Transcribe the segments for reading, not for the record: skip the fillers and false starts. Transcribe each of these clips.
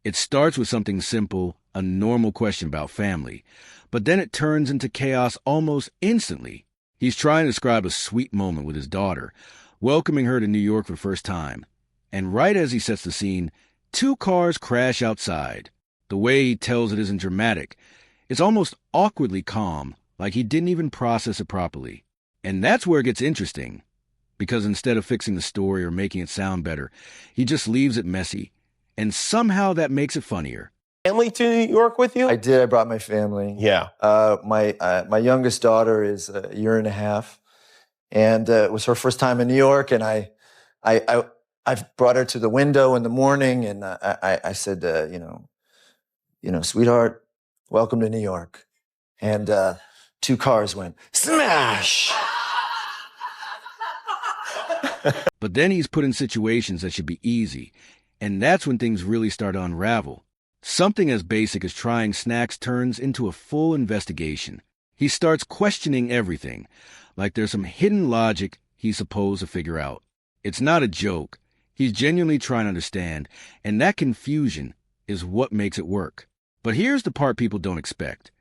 It starts with something simple, a normal question about family, but then it turns into chaos almost instantly. He's trying to describe a sweet moment with his daughter, welcoming her to New York for the first time. And right as he sets the scene, two cars crash outside. The way he tells it isn't dramatic. It's almost awkwardly calm, like he didn't even process it properly. And that's where it gets interesting, because instead of fixing the story or making it sound better, he just leaves it messy. And somehow that makes it funnier. Family to New York with you? I did. I brought my family. Yeah. My youngest daughter is a year and a half, and it was her first time in New York. And I brought her to the window in the morning, and I said, sweetheart, welcome to New York. And two cars went smash. But then he's put in situations that should be easy, and that's when things really start to unravel. Something as basic as trying snacks turns into a full investigation. He starts questioning everything, like there's some hidden logic he's supposed to figure out. It's not a joke. He's genuinely trying to understand, and that confusion is what makes it work. But here's the part people don't expect.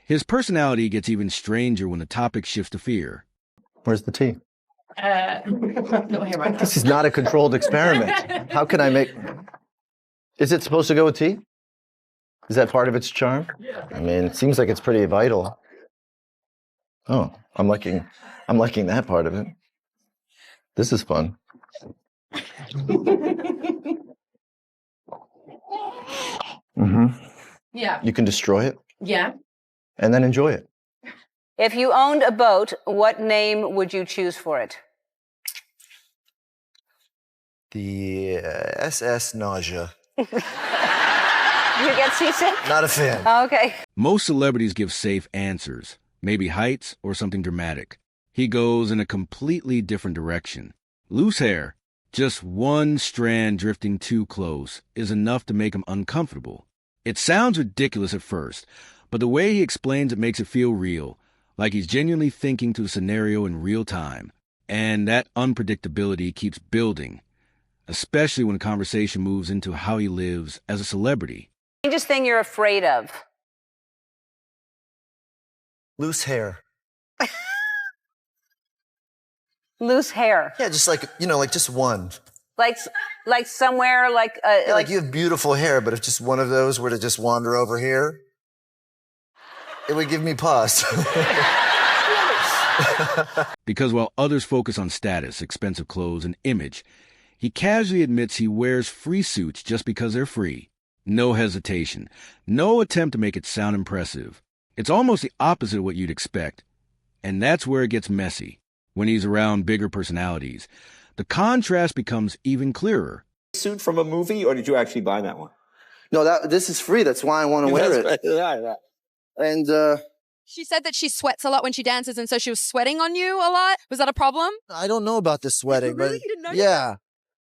His personality gets even stranger when the topic shifts to fear. Where's the tea? No hair right now. This is not a controlled experiment. How can I make... Is it supposed to go with tea? Is that part of its charm? I mean, it seems like it's pretty vital. Oh, I'm liking that part of it. This is fun. Mm-hmm. Yeah. You can destroy it. Yeah. And then enjoy it. If you owned a boat, what name would you choose for it? The SS Nausea. You get seasick? Not a fan. Oh, okay. Most celebrities give safe answers, maybe heights or something dramatic. He goes in a completely different direction. Loose hair, just one strand drifting too close, is enough to make him uncomfortable. It sounds ridiculous at first, but the way he explains it makes it feel real, like he's genuinely thinking through the scenario in real time. And that unpredictability keeps building, especially when the conversation moves into how he lives as a celebrity. Strangest thing you're afraid of? Loose hair. Loose hair. Yeah, just like just one. Like somewhere, Yeah, like you have beautiful hair, but if just one of those were to just wander over here, it would give me pause. Because while others focus on status, expensive clothes, and image, he casually admits he wears free suits just because they're free. No hesitation. No attempt to make it sound impressive. It's almost the opposite of what you'd expect. And that's where it gets messy. When he's around bigger personalities, the contrast becomes even clearer. Suit from a movie, or did you actually buy that one? No, this is free. That's why I want to wear it. Yeah. And She said that she sweats a lot when she dances, and so she was sweating on you a lot. Was that a problem? I don't know about the sweating, Really? but You didn't know yeah.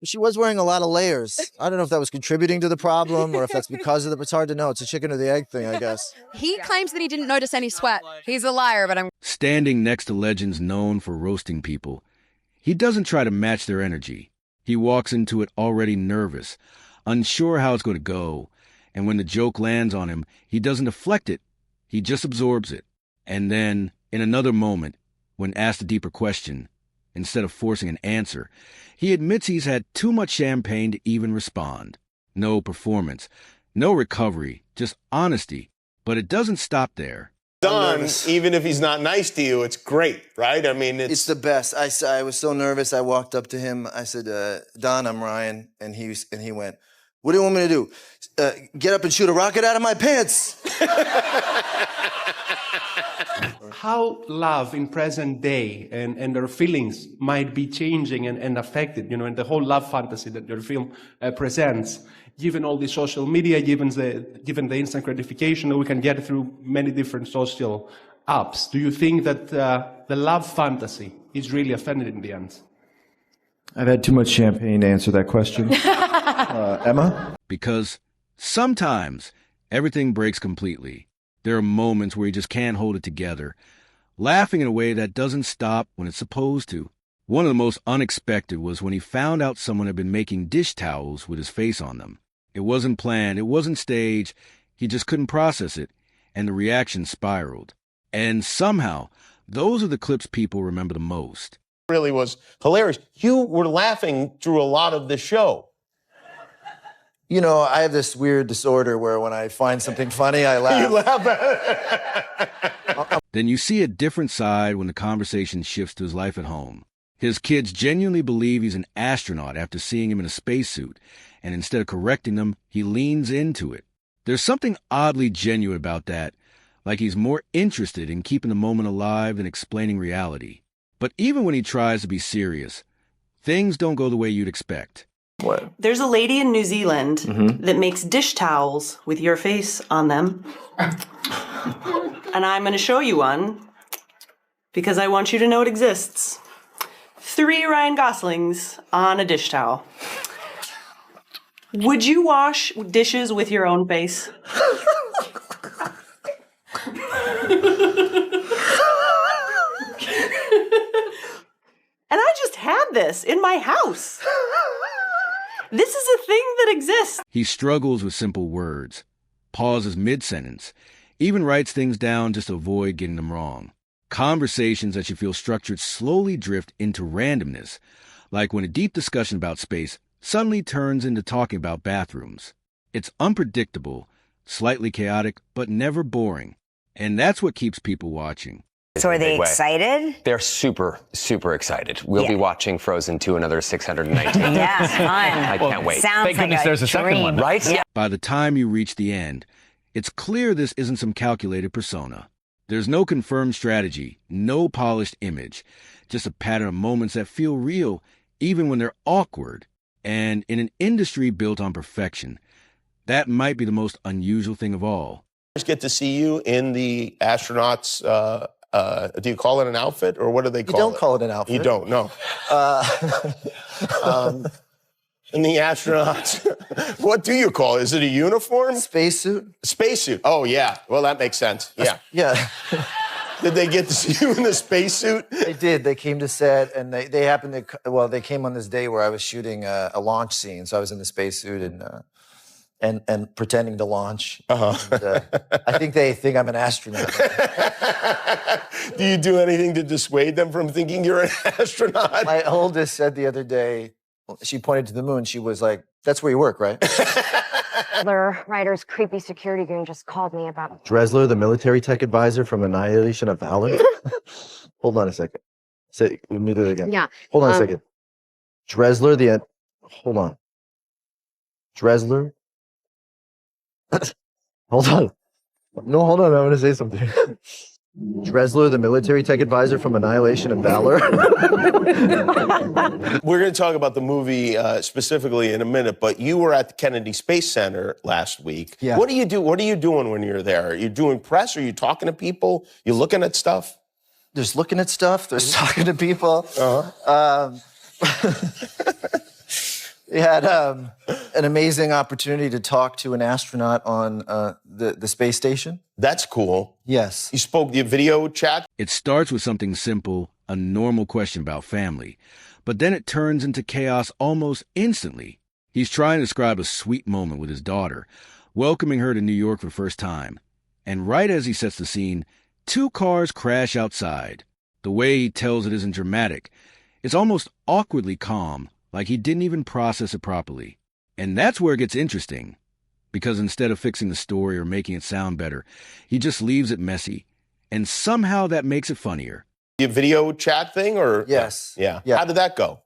She was wearing a lot of layers. I don't know if that was contributing to the problem or if that's because of it. It's hard to know. It's a chicken or the egg thing, I guess. He claims that he didn't notice any sweat. He's a liar, but I'm... Standing next to legends known for roasting people, he doesn't try to match their energy. He walks into it already nervous, unsure how it's going to go. And when the joke lands on him, he doesn't deflect it. He just absorbs it. And then, in another moment, when asked a deeper question, instead of forcing an answer, he admits he's had too much champagne to even respond. No performance, no recovery, just honesty. But it doesn't stop there. Don, even if he's not nice to you, it's great, right? I mean, It's the best. I was so nervous. I walked up to him. I said, Don, I'm Ryan. And he went, what do you want me to do? Get up and shoot a rocket out of my pants. How love in present day and their feelings might be changing and affected, and the whole love fantasy that your film presents, given all the social media, given the instant gratification that we can get through many different social apps. Do you think that the love fantasy is really offended in the end? I've had too much champagne to answer that question. Emma? Because sometimes everything breaks completely. There are moments where you just can't hold it together, laughing in a way that doesn't stop when it's supposed to. One of the most unexpected was when he found out someone had been making dish towels with his face on them. It wasn't planned, it wasn't staged, he just couldn't process it, and the reaction spiraled. And somehow, those are the clips people remember the most. Really was hilarious. You were laughing through a lot of the show. You know, I have this weird disorder where when I find something funny, I laugh. You laugh at it. Then you see a different side when the conversation shifts to his life at home. His kids genuinely believe he's an astronaut after seeing him in a spacesuit, and instead of correcting them, he leans into it. There's something oddly genuine about that, like he's more interested in keeping the moment alive than explaining reality. But even when he tries to be serious, things don't go the way you'd expect. What? There's a lady in New Zealand that makes dish towels with your face on them. And I'm going to show you one because I want you to know it exists. 3 Ryan Goslings on a dish towel. Would you wash dishes with your own face? And I just had this in my house. This is a thing that exists. He struggles with simple words, pauses mid-sentence, even writes things down just to avoid getting them wrong. Conversations that you feel structured slowly drift into randomness, like when a deep discussion about space suddenly turns into talking about bathrooms. It's unpredictable, slightly chaotic, but never boring. And that's what keeps people watching. So are they excited? They're super, super excited. We'll be watching Frozen 2 another 619 days. Yeah, fun. I can't wait. Sounds Thank like goodness there's a second one, right? Yeah. By the time you reach the end, it's clear this isn't some calculated persona. There's no confirmed strategy, no polished image, just a pattern of moments that feel real even when they're awkward. And in an industry built on perfection, that might be the most unusual thing of all. Get to see you in the astronauts. Do you call it an outfit, or what do they call it? You don't call it an outfit. You don't, no. In the astronauts, what do you call it? Is it a uniform? Spacesuit. Spacesuit. Oh, yeah. Well, that makes sense. Yeah. Yeah. Did they get to see you in the spacesuit? They did. They came to set, and they happened to. Well, they came on this day where I was shooting a launch scene, so I was in the spacesuit and pretending to launch. And, I think they think I'm an astronaut. Do you do anything to dissuade them from thinking you're an astronaut? My oldest said the other day, she pointed to the moon. She was like, "That's where you work, right?" Ryder's creepy security goon just called me about Dressler, the military tech advisor from Annihilation of Valor. Hold on a second. Say, let me do it again. Yeah. Hold on a second. Dressler, hold on. Dressler. Hold on. No, hold on. I want to say something. Dressler, the military tech advisor from Annihilation of Valor. We're going to talk about the movie specifically in a minute, but you were at the Kennedy Space Center last week. Yeah. What do you do? What are you doing when you're there? Are you doing press? Are you talking to people? You looking at stuff? There's looking at stuff. There's talking to people. We had an amazing opportunity to talk to an astronaut on the space station. That's cool. Yes. You spoke the video chat? It starts with something simple, a normal question about family, but then it turns into chaos almost instantly. He's trying to describe a sweet moment with his daughter, welcoming her to New York for the first time. And right as he sets the scene, 2 cars crash outside. The way he tells it isn't dramatic. It's almost awkwardly calm, like he didn't even process it properly. And that's where it gets interesting, because instead of fixing the story or making it sound better, he just leaves it messy. And somehow that makes it funnier. Your video chat thing, or? Yes. Yeah. Yeah. How did that go?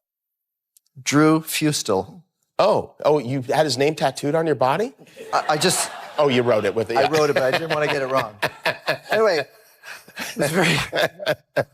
Drew Fustel. Oh, you had his name tattooed on your body? I just... Oh, you wrote it with it. I wrote it, but I didn't want to get it wrong. Anyway, it's very...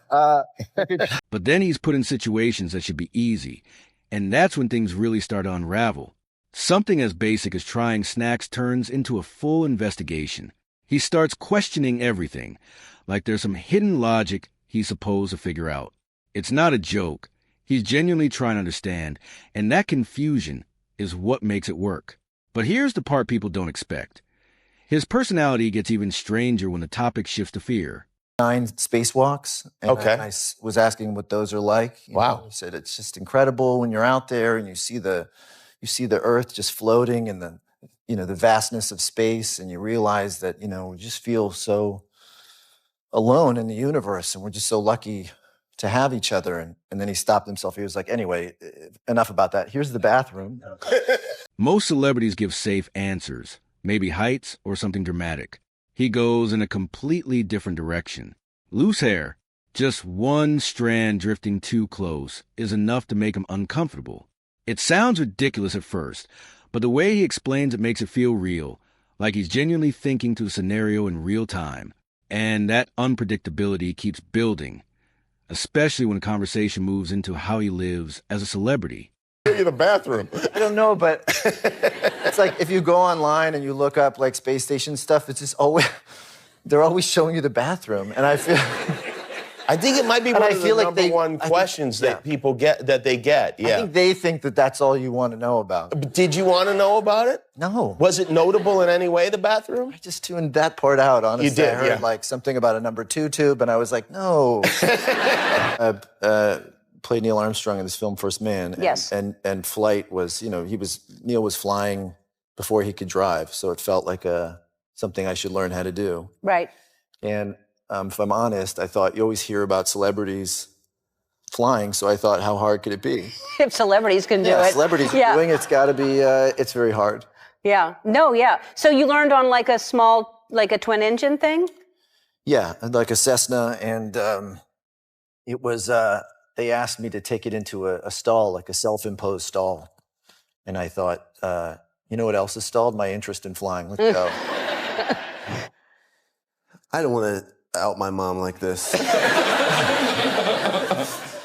But then he's put in situations that should be easy, and that's when things really start to unravel. Something as basic as trying snacks turns into a full investigation. He starts questioning everything, like there's some hidden logic he's supposed to figure out. It's not a joke. He's genuinely trying to understand, and that confusion is what makes it work. But here's the part people don't expect. His personality gets even stranger when the topic shifts to fear. 9 spacewalks. And Okay. I was asking what those are like. Wow. He said it's just incredible when you're out there and you see the Earth just floating and the vastness of space, and you realize that, we just feel so alone in the universe, and we're just so lucky to have each other. And then he stopped himself. He was like, anyway, enough about that. Here's the bathroom. Most celebrities give safe answers, maybe heights or something dramatic. He goes in a completely different direction. Loose hair, just one strand drifting too close, is enough to make him uncomfortable. It sounds ridiculous at first, but the way he explains it makes it feel real, like he's genuinely thinking through the scenario in real time. And that unpredictability keeps building, especially when the conversation moves into how he lives as a celebrity. In the bathroom. I don't know, but it's like if you go online and you look up like space station stuff, it's just always, they're always showing you the bathroom. And I think it might be one of the number one questions that people get, that they get. Yeah. I think they think that that's all you want to know about. But did you want to know about it? No. Was it notable in any way, the bathroom? I just tuned that part out, honestly. You did, I heard like something about a number 2 tube, and I was like, no. Played Neil Armstrong in this film, First Man. Yes. And Flight was, Neil was flying before he could drive, so it felt like something I should learn how to do. Right. And if I'm honest, I thought you always hear about celebrities flying, so I thought, how hard could it be? If celebrities can do it. Celebrities are doing it, it's got to be, it's very hard. Yeah. No, yeah. So you learned on like a small, like a twin engine thing? Yeah, like a Cessna, and it was, they asked me to take it into a stall, like a self-imposed stall. And I thought, you know what else is stalled? My interest in flying. Let's go. I don't want to out my mom like this.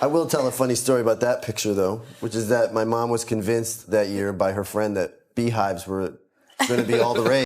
I will tell a funny story about that picture, though, which is that my mom was convinced that year by her friend that beehives were going to be all the rage.